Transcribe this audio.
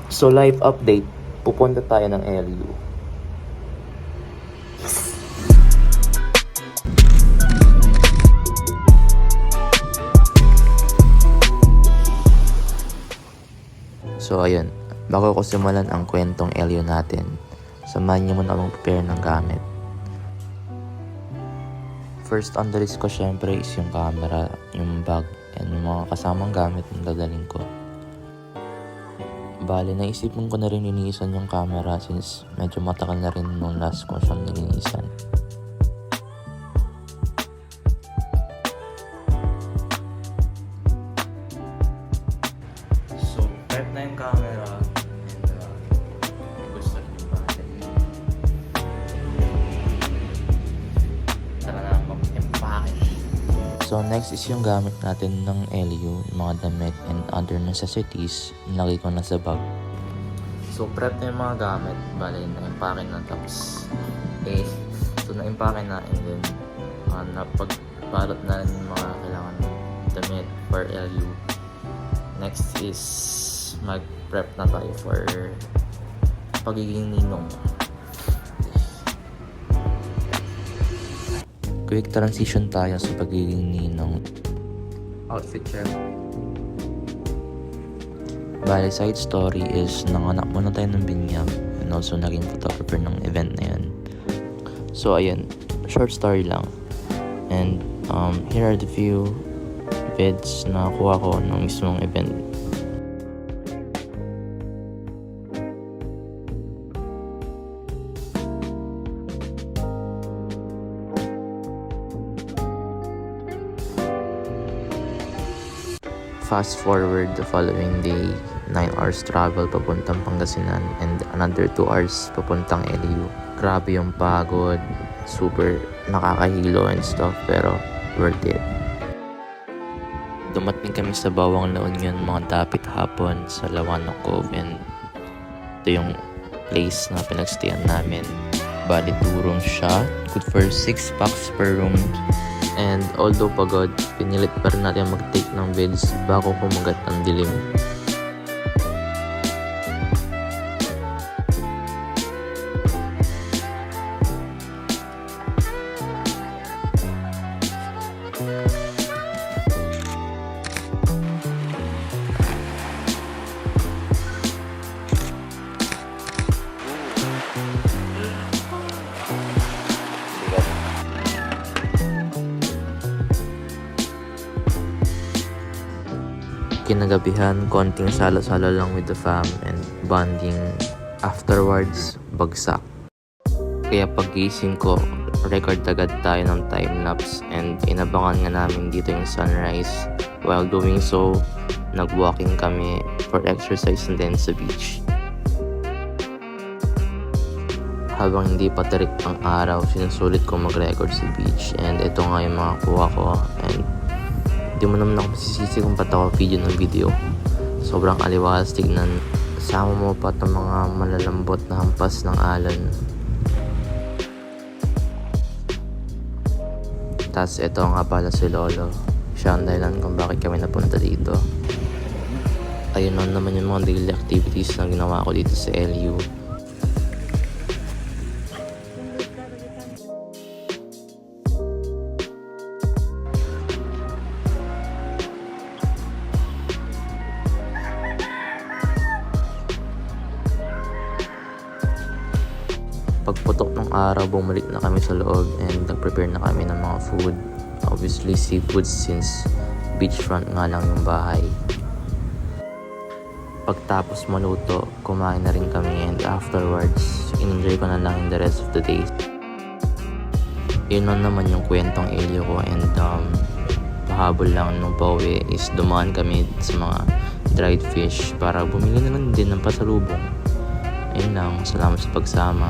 So live update, pupunta tayo ng LU. So ayun, bago ko simulan ang kwentong LU natin, samahan niyo muna akong prepare ng gamit. First on the list ko syempre is yung camera, yung bag, and yung mga kasamang gamit na dadaling ko. Bale, naisipan ko na rin linisan yung camera since medyo matagal na rin nung last ko siyang nilinisan. So, prep na yung camera and gusto rin yung battery. Tara na mag-empake. So next is yung gamit natin ng LU, yung mga damit and other necessities, nilagay ko na sa bag. So prep na yung mga gamit, bali na-empake na tapos so na-empake na and then napagbalot na rin yung mga kailangan damit for LU. Next is mag-prep na tayo for pagiging ninong. Quick transition tayo sa pagiging ninong. Outfit check. Bale, side story is nanganak muna tayo ng binyag and also naging photographer ng event na yan. So ayun, short story lang. And here are the few vids na kuha ko ng mismong event. Fast forward the following day, 9 hours travel papuntang Pangasinan and another 2 hours papuntang LU. Grabe yung pagod, super nakakahilo and stuff pero worth it. Dumating kami sa Bawang La Union mga dapit hapon sa Lawanok Cove and ito yung place na pinagstayan namin. Bali 2 rooms siya, good for 6 packs per room. And although pagod, pinilit pa rin natin mag-take ng vids bago kumagat ang dilim. Kinagabihan, konting salo-salo lang with the fam and bonding. Afterwards, bagsak. Kaya paggising ko, record agad tayo ng time-lapse and inabangan nga namin dito yung sunrise. While doing so, nag-walking kami for exercise and then sa beach. Habang hindi pa tarik ang araw, sinusulit ko mag-record sa beach and ito nga yung mga kuha ko and di mo naman ako masisisi kung ba't ako video. Sobrang aliwalas tignan. Kasama mo pa itong mga malalambot na hampas ng alon. Tas ito nga pala si Lolo. Siya ang dahilan kung bakit kami napunta dito. Ayun naman yung mga daily activities na ginawa ko dito sa LU. Pagputok ng araw, bumalik na kami sa loob and nag-prepare na kami ng mga food. Obviously seafood since beachfront nga lang yung bahay. Pagtapos maluto, kumain na rin kami and afterwards, in-enjoy ko na lang the rest of the day. Yun naman yung kwentong LU ko and pahabol lang nung pauwi is dumaan kami sa mga dried fish para bumili na lang din ng pasalubong. Ayun lang, salamat sa pagsama.